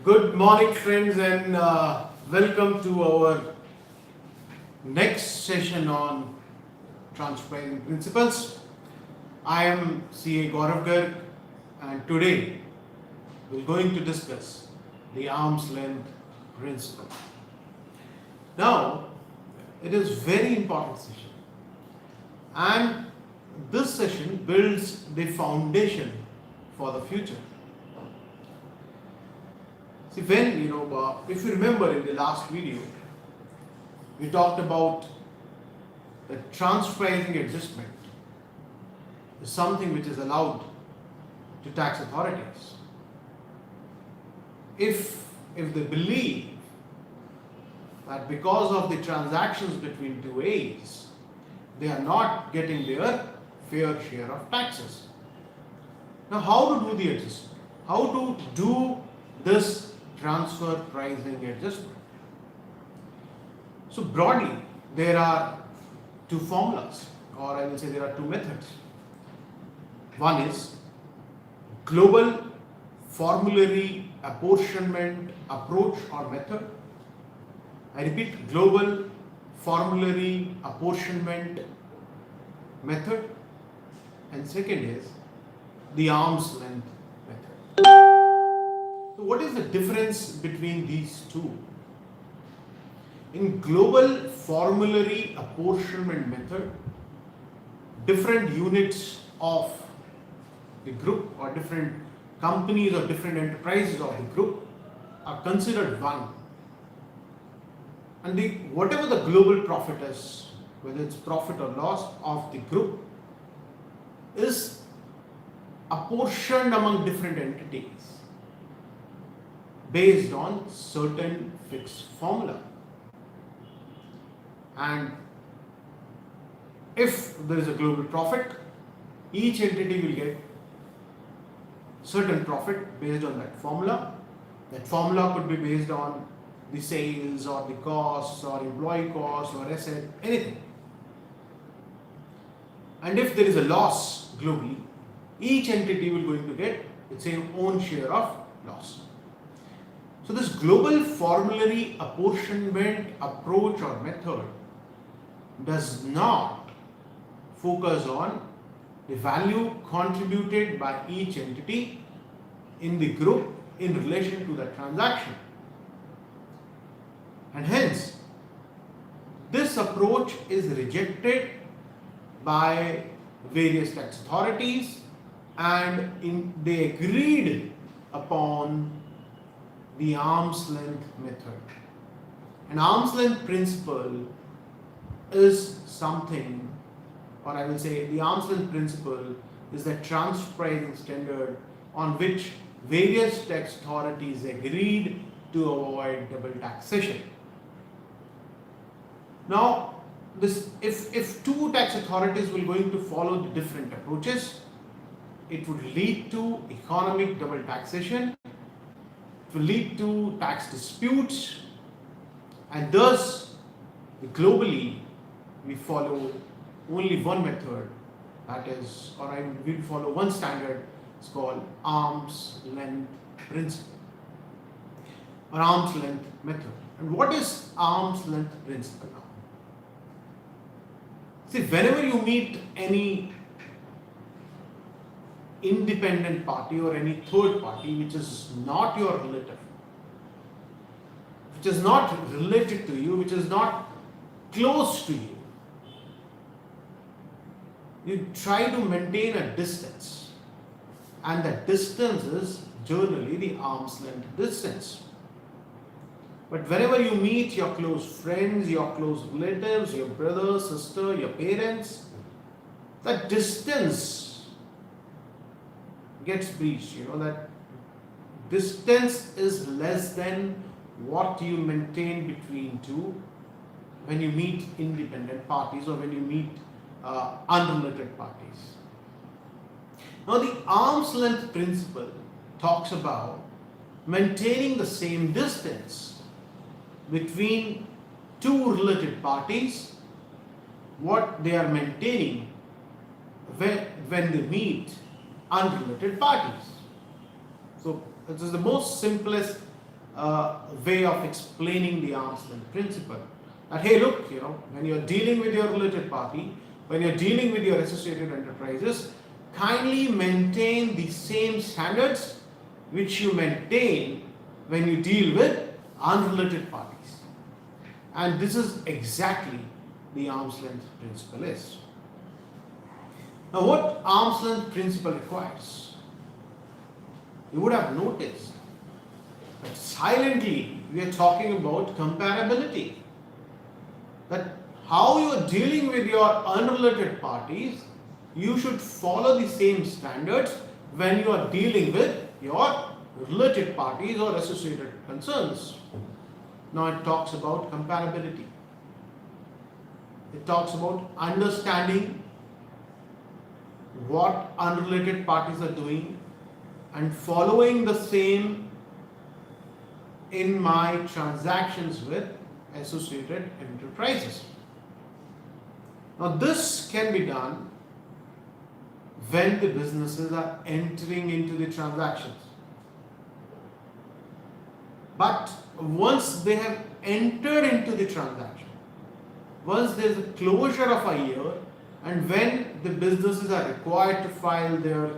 Good morning, friends, and welcome to our next session on transferring principles. I am CA.Gaurav Garg, and today we're going to discuss the arm's length principle. Now, it is very important session, and this session builds the foundation for the future. See, if you remember in the last video, we talked about the transfer pricing adjustment is something which is allowed to tax authorities. If they believe that because of the transactions between two A's, they are not getting their fair share of taxes. Now, how to do the adjustment? How to do this transfer pricing adjustment? So broadly, there are two formulas, or I will say there are two methods. One is global formulary apportionment approach or method. I repeat, global formulary apportionment method, and second is the arm's length method. So what is the difference between these two? In global formulary apportionment method, different units of the group or different companies or different enterprises of the group are considered one. And whatever the global profit is, whether it's profit or loss of the group, is apportioned among different entities based on certain fixed formula. And if there is a global profit, each entity will get certain profit based on that formula. That formula could be based on the sales or the costs or employee costs or asset, anything. And if there is a loss globally, each entity will going to get its own share of loss. So this global formulary apportionment approach or method does not focus on the value contributed by each entity in the group in relation to the transaction. And hence, this approach is rejected by various tax authorities, and they agreed upon the arm's length method. An arm's length principle is something, or I will say the arm's length principle is the transfer pricing standard on which various tax authorities agreed to avoid double taxation. Now, if two tax authorities were going to follow the different approaches, it would lead to economic double taxation, it will lead to tax disputes, and thus globally we follow only one method, that is, we follow one standard. It's called arm's length principle or arm's length method. And what is arm's length principle now? See, whenever you meet any independent party or any third party which is not your relative, which is not related to you, which is not close to you, you try to maintain a distance, and that distance is generally the arm's length distance. But whenever you meet your close friends, your close relatives, your brother, sister, your parents, that distance gets breached. That distance is less than what you maintain between two when you meet independent parties or when you meet unrelated parties. Now, the arm's length principle talks about maintaining the same distance between two related parties, what they are maintaining when they meet unrelated parties. So this is the most simplest way of explaining the arm's length principle. That hey, look, when you're dealing with your related party, when you're dealing with your associated enterprises, kindly maintain the same standards which you maintain when you deal with unrelated parties. And this is exactly the arm's length principle is. Now, what arm's length principle requires? You would have noticed that silently we are talking about comparability. That how you are dealing with your unrelated parties, you should follow the same standards when you are dealing with your related parties or associated concerns. Now it talks about comparability. It talks about understanding what unrelated parties are doing and following the same in my transactions with associated enterprises. Now this can be done when the businesses are entering into the transactions. But once they have entered into the transaction, once there is a closure of a year, and when the businesses are required to file their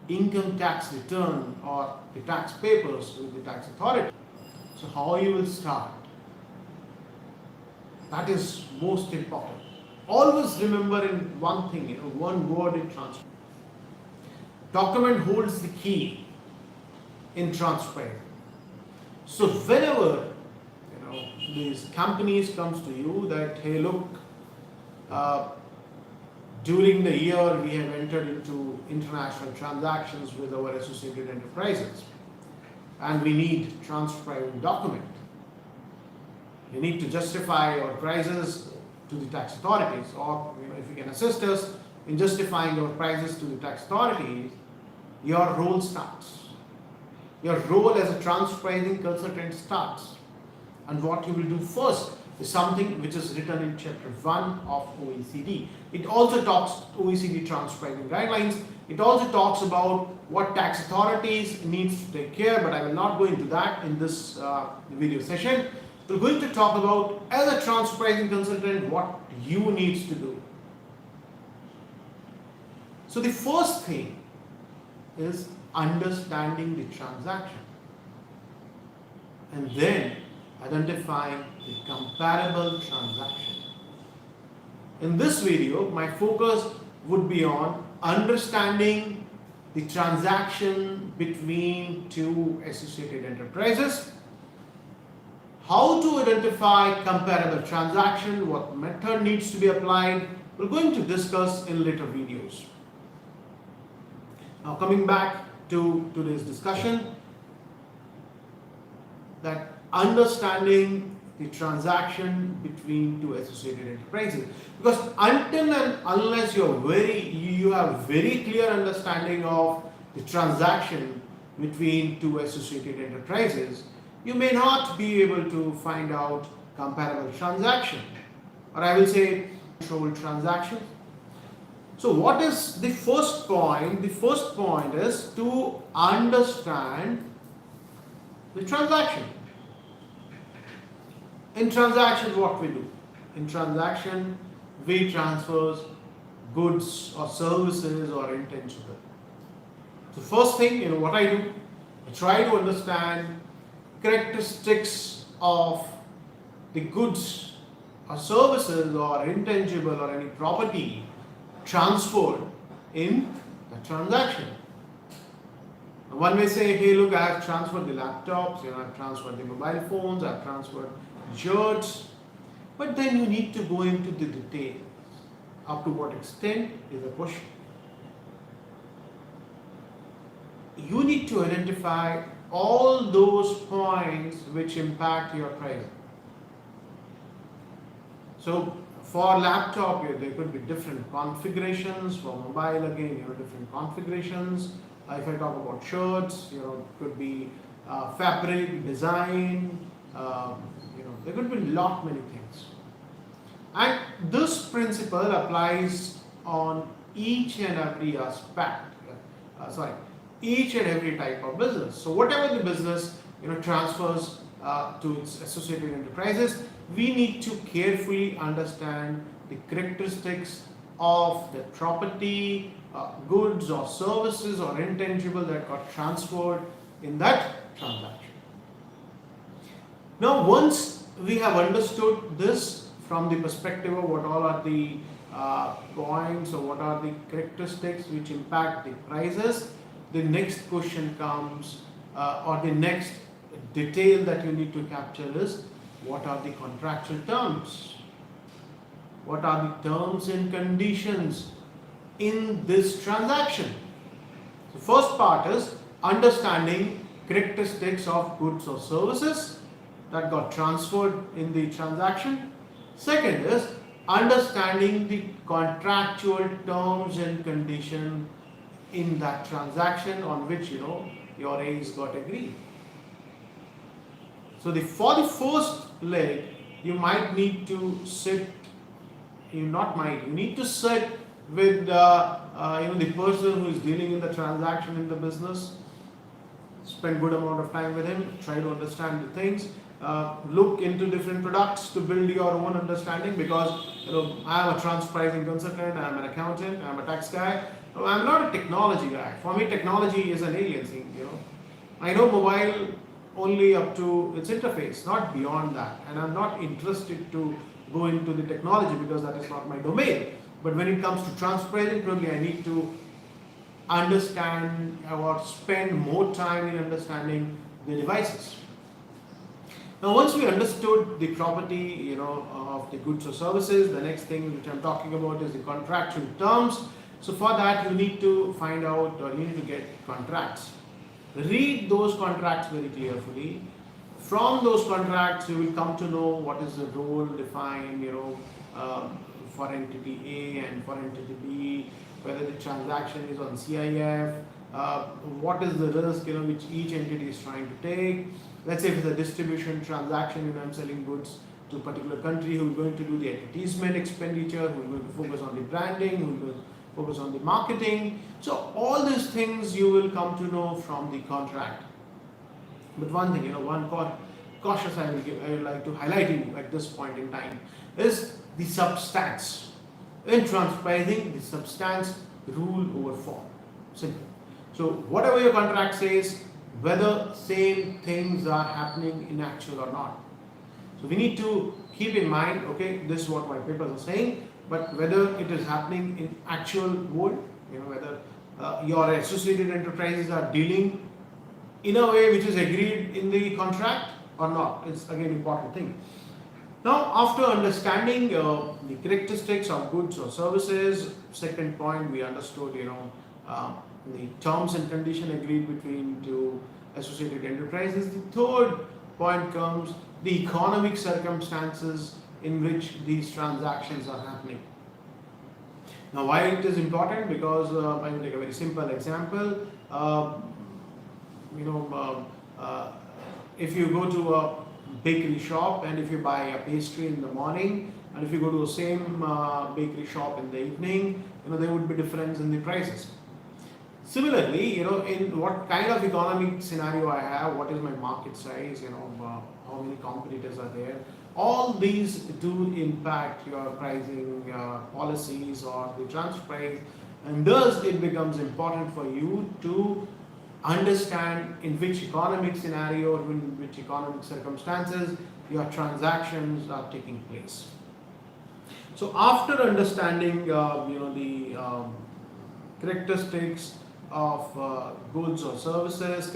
income tax return or the tax papers with the tax authority, so how you will start? That is most important. Always remember in one thing, one word in transfer. Document holds the key in transfer. So whenever these companies comes to you that hey look, during the year we have entered into international transactions with our associated enterprises and we need transcribing document. You need to justify our prices to the tax authorities, or if you can assist us in justifying our prices to the tax authorities, your role starts. Your role as a transcribing consultant starts. And what you will do first is something which is written in chapter 1 of OECD. It also talks OECD transcribing guidelines. It also talks about what tax authorities needs to take care, but I will not go into that in this video session. We're going to talk about, as a transcribing consultant, what you need to do. So the first thing is understanding the transaction and then identifying the comparable transaction. In this video, my focus would be on understanding the transaction between two associated enterprises, how to identify comparable transaction, what method needs to be applied. We're going to discuss in later videos. Now coming back to today's discussion, that understanding the transaction between two associated enterprises, because until and unless you have very clear understanding of the transaction between two associated enterprises, you may not be able to find out comparable transaction, or I will say controlled transactions. So what is the first point? The first point is to understand the transaction. In transaction, what we do? In transaction, we transfer goods or services or intangible. So first thing, what I do, I try to understand characteristics of the goods or services or intangible or any property transferred in the transaction. One may say, hey look, I have transferred the laptops, I've transferred the mobile phones, I've transferred shirts, but then you need to go into the details. Up to what extent is a question. You need to identify all those points which impact your price. So for laptop, there could be different configurations. For mobile, again, different configurations. If I talk about shirts, could be fabric, design, there could be many things. And this principle applies on each and every aspect, each and every type of business. So whatever the business, transfers to its associated enterprises, we need to carefully understand the characteristics of the property, goods or services or intangible that got transferred in that transaction. Now, once we have understood this from the perspective of what all are the points or what are the characteristics which impact the prices, the next question comes, or the next detail that you need to capture is, what are the contractual terms? What are the terms and conditions in this transaction? The first part is understanding characteristics of goods or services that got transferred in the transaction. Second is understanding the contractual terms and condition in that transaction on which your A's got agreed. So for the first leg, you might need to sit. You need to sit with the person who is dealing in the transaction in the business. Spend good amount of time with him. Try to understand the things. Look into different products to build your own understanding, because I am a transfer pricing consultant, I am an accountant, I am a tax guy. I am not a technology guy. For me, technology is an alien thing. I know mobile only up to its interface, not beyond that, and I am not interested to go into the technology because that is not my domain. But when it comes to transfer pricing, probably I need to understand or spend more time in understanding the devices. Now, once we understood the property, of the goods or services, the next thing which I'm talking about is the contractual terms. So for that, you need to find out, or you need to get contracts. Read those contracts very carefully. From those contracts, you will come to know what is the role defined, for entity A and for entity B, whether the transaction is on CIF, what is the risk, which each entity is trying to take. Let's say if it's a distribution transaction, I'm selling goods to a particular country, who is going to do the advertisement expenditure, who is going to focus on the branding, who is going to focus on the marketing. So all these things you will come to know from the contract. But one thing, one cautious I would like to highlight you at this point in time is the substance. In transfer pricing, the substance rule over form. Simple. So whatever your contract says, whether same things are happening in actual or not. So we need to keep in mind, okay, this is what my papers are saying, but whether it is happening in actual world, whether your associated enterprises are dealing in a way which is agreed in the contract or not. It's again important thing. Now, after understanding the characteristics of goods or services, second point we understood, the terms and condition agreed between two associated enterprises. The third point comes the economic circumstances in which these transactions are happening. Now, why it is important? Because I will take a very simple example. If you go to a bakery shop and if you buy a pastry in the morning, and if you go to the same bakery shop in the evening, there would be difference in the prices. Similarly, in what kind of economic scenario I have, what is my market size, how many competitors are there, all these do impact your pricing policies or the transfer price, and thus it becomes important for you to understand in which economic scenario or in which economic circumstances your transactions are taking place. So after understanding the characteristics of goods or services,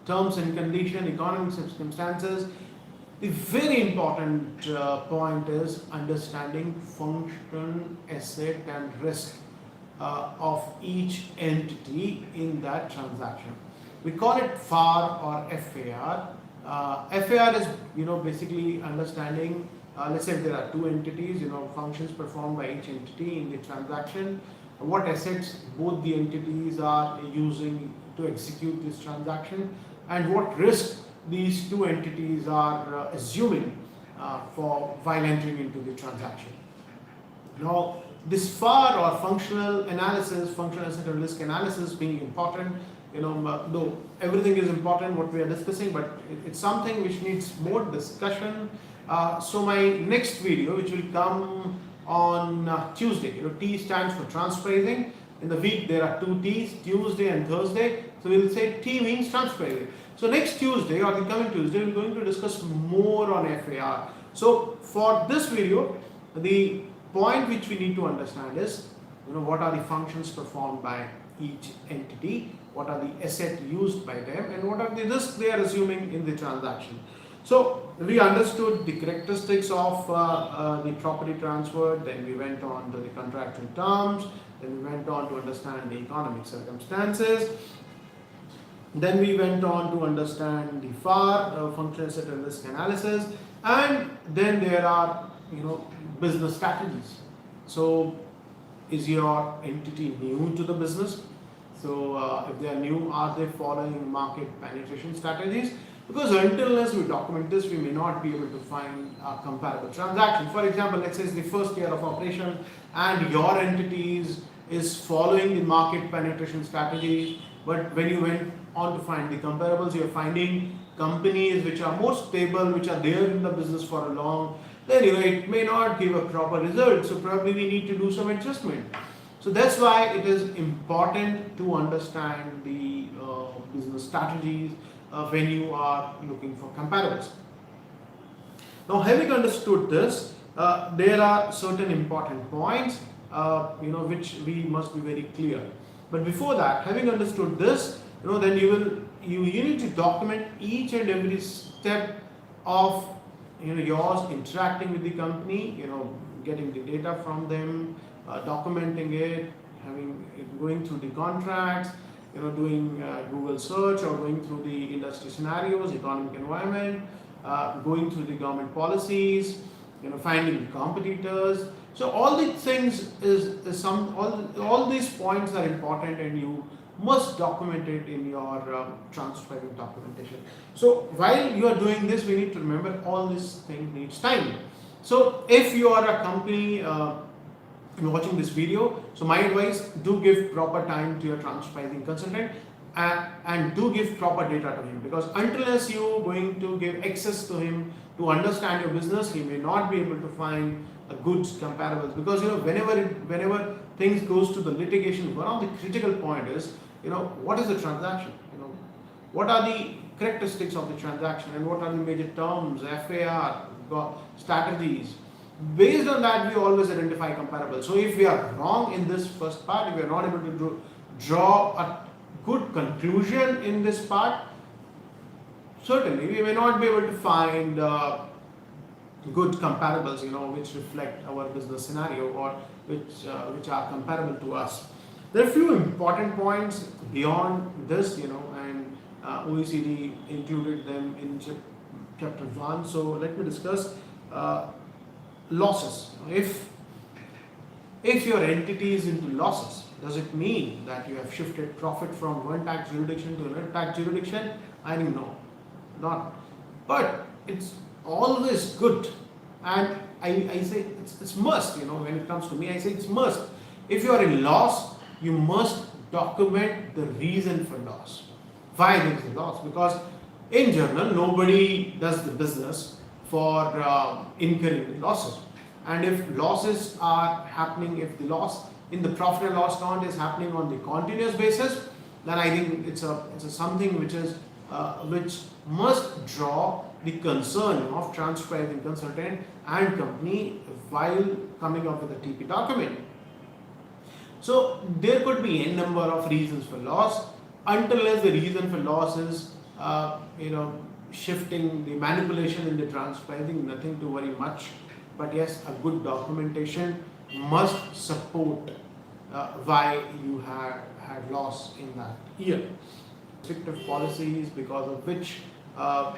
terms and condition, economic circumstances, the very important point is understanding function, asset and risk of each entity in that transaction. We call it FAR or FAR. FAR is basically understanding, let's say if there are two entities, functions performed by each entity in the transaction, what assets both the entities are using to execute this transaction, and what risk these two entities are assuming while entering into the transaction. Now, this FAR or functional asset and risk analysis being important, though everything is important what we are discussing, but it's something which needs more discussion. So my next video, which will come on Tuesday, T stands for transcribing. In the week there are 2 T's, Tuesday and Thursday. So we'll say T means transcribing. So next Tuesday or the coming Tuesday, we're going to discuss more on FAR. So for this video, the point which we need to understand is, what are the functions performed by each entity, what are the assets used by them, and what are the risks they are assuming in the transaction. So we understood the characteristics of the property transferred, then we went on to the contractual terms, then we went on to understand the economic circumstances, then we went on to understand the FAR, functional asset and risk analysis, and then there are business strategies. So is your entity new to the business? So if they are new, are they following market penetration strategies? Because until unless we document this, we may not be able to find a comparable transaction. For example, let's say it's the first year of operation and your entity is following the market penetration strategy, but when you went on to find the comparables, you're finding companies which are more stable, which are there in the business for a long, then it may not give a proper result. So probably we need to do some adjustment. So that's why it is important to understand the business strategies when you are looking for comparables. Now, having understood this, there are certain important points which we must be very clear. But before that, having understood this, then you need to document each and every step of yours interacting with the company, getting the data from them, documenting it, going through the contracts, doing Google search or going through the industry scenarios, economic environment, going through the government policies, finding competitors. So all these things all these points are important, and you must document it in your transcribing documentation. So while you are doing this, we need to remember all this thing needs time. So if you are a company watching this video, so my advice, do give proper time to your transcribing consultant and do give proper data to him, because unless you're going to give access to him to understand your business, he may not be able to find a good comparables. Because whenever things goes to the litigation, one of the critical point is what is the transaction, what are the characteristics of the transaction, and what are the major terms, FAR, strategies. Based on that, we always identify comparables. So if we are wrong in this first part, if we are not able to draw a good conclusion in this part, certainly we may not be able to find good comparables, which reflect our business scenario or which are comparable to us. There are a few important points beyond this, and OECD included them in chapter 1. So let me discuss losses. If your entity is into losses, does it mean that you have shifted profit from one tax jurisdiction to another tax jurisdiction? I think no, not. But it's always good, and I say it's must. When it comes to me, I say it's must. If you are in loss, you must document the reason for loss. Why there is a loss? Because in general, nobody does the business for incurring the losses. And if losses are happening, if the loss in the profit and loss account is happening on the continuous basis, then I think it's something which must draw the concern of transcribing consultant and company while coming up with a TP document. So there could be a number of reasons for loss. Until the reason for loss is shifting, the manipulation in the transcribing, nothing to worry much. But yes, a good documentation must support why you had loss in that year. Restrictive policies because of which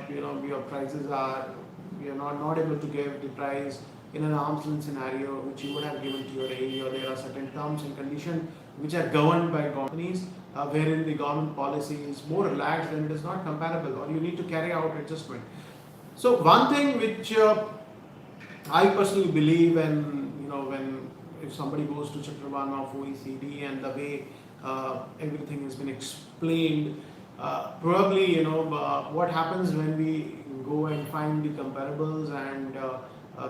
your prices you're not able to give the price in an arm's length scenario which you would have given to your AE, or there are certain terms and conditions which are governed by companies wherein the government policy is more relaxed and it is not comparable, or you need to carry out adjustment. So one thing which I personally believe, when if somebody goes to chapter 1 of OECD and the way everything has been explained. Probably, what happens when we go and find the comparables, and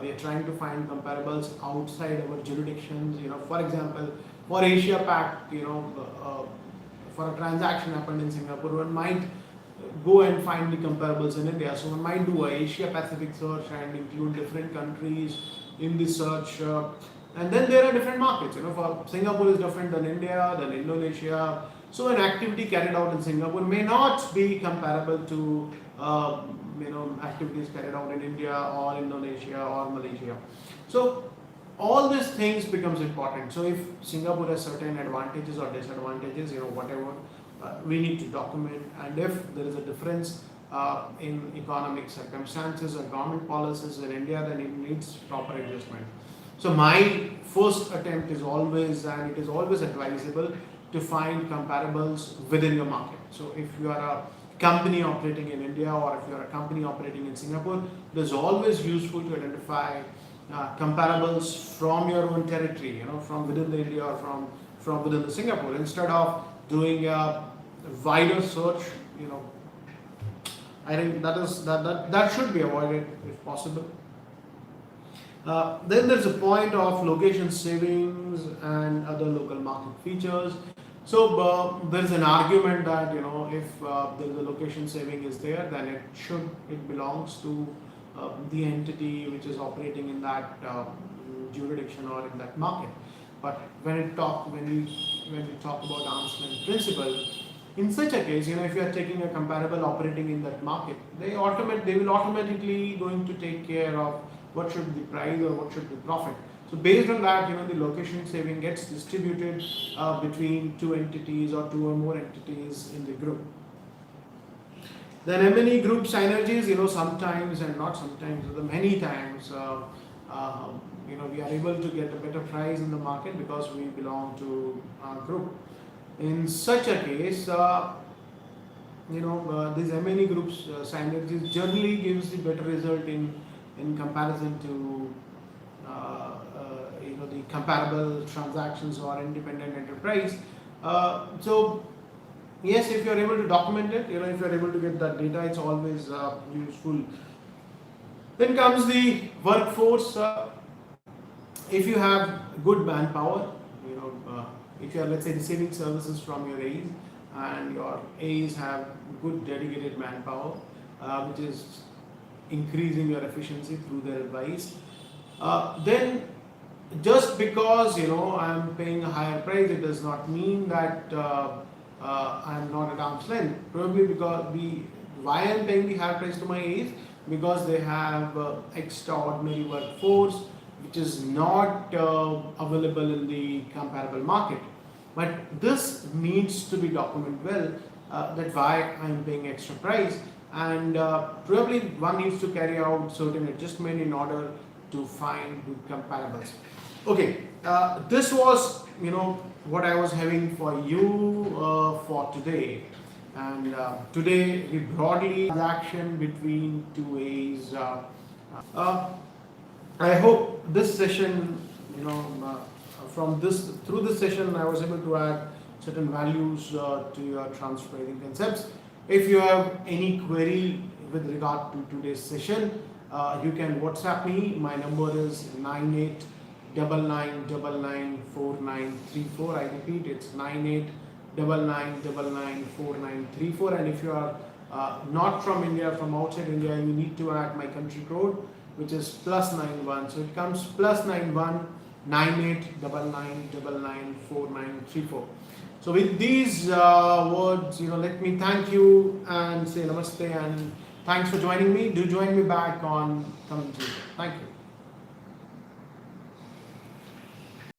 we are trying to find comparables outside our jurisdictions. For example, for Asia Pac, for a transaction happened in Singapore, one might go and find the comparables in India. So one might do a Asia Pacific search and include different countries in the search. And then there are different markets. For Singapore is different than India, than Indonesia. So an activity carried out in Singapore may not be comparable to activities carried out in India or Indonesia or Malaysia. So all these things becomes important. So if Singapore has certain advantages or disadvantages, whatever, we need to document. And if there is a difference in economic circumstances or government policies in India, then it needs proper adjustment. So my first attempt is always, and it is always advisable, to find comparables within your market. So if you are a company operating in India, or if you are a company operating in Singapore, it is always useful to identify comparables from your own territory, from within the India or from within the Singapore, instead of doing a wider search. I think that should be avoided if possible. Then there's a point of location savings and other local market features. So there's an argument that if the location saving is there, then it belongs to the entity which is operating in that jurisdiction or in that market. But when we talk about arm's length principle, in such a case, if you are taking a comparable operating in that market, they will automatically going to take care of what should be price or what should be profit. So based on that, the location saving gets distributed between two entities or two or more entities in the group. Then M&E group synergies, sometimes and not sometimes, many times, we are able to get a better price in the market because we belong to a group. In such a case, these M&E groups synergies generally gives the better result in comparison to the comparable transactions or independent enterprise. So yes, if you are able to document it, if you are able to get that data, it's always useful. Then comes the workforce. If you have good manpower, if you are, let's say, receiving services from your A's, and your A's have good dedicated manpower, which is increasing your efficiency through their advice, then just because I'm paying a higher price, it does not mean that I'm not at arm's length. Probably because why I'm paying the higher price to my A's, because they have extraordinary workforce which is not available in the comparable market. But this needs to be documented well, that why I'm paying extra price, and probably one needs to carry out certain adjustment in order to find good comparables. Okay, this was what I was having for you for today, and today we broadly transaction between two A's. I hope this session, through this session, I was able to add certain values to your transfer pricing concepts. If you have any query with regard to today's session, you can WhatsApp me. My number is 9899994934. I repeat, it's 9899994934. And if you are not from India, from outside India, you need to add my country code, which is +91. So it comes +91 9899994934. So with these words, let me thank you and say namaste, and thanks for joining me. Do join me back on coming Tuesday. Thank you.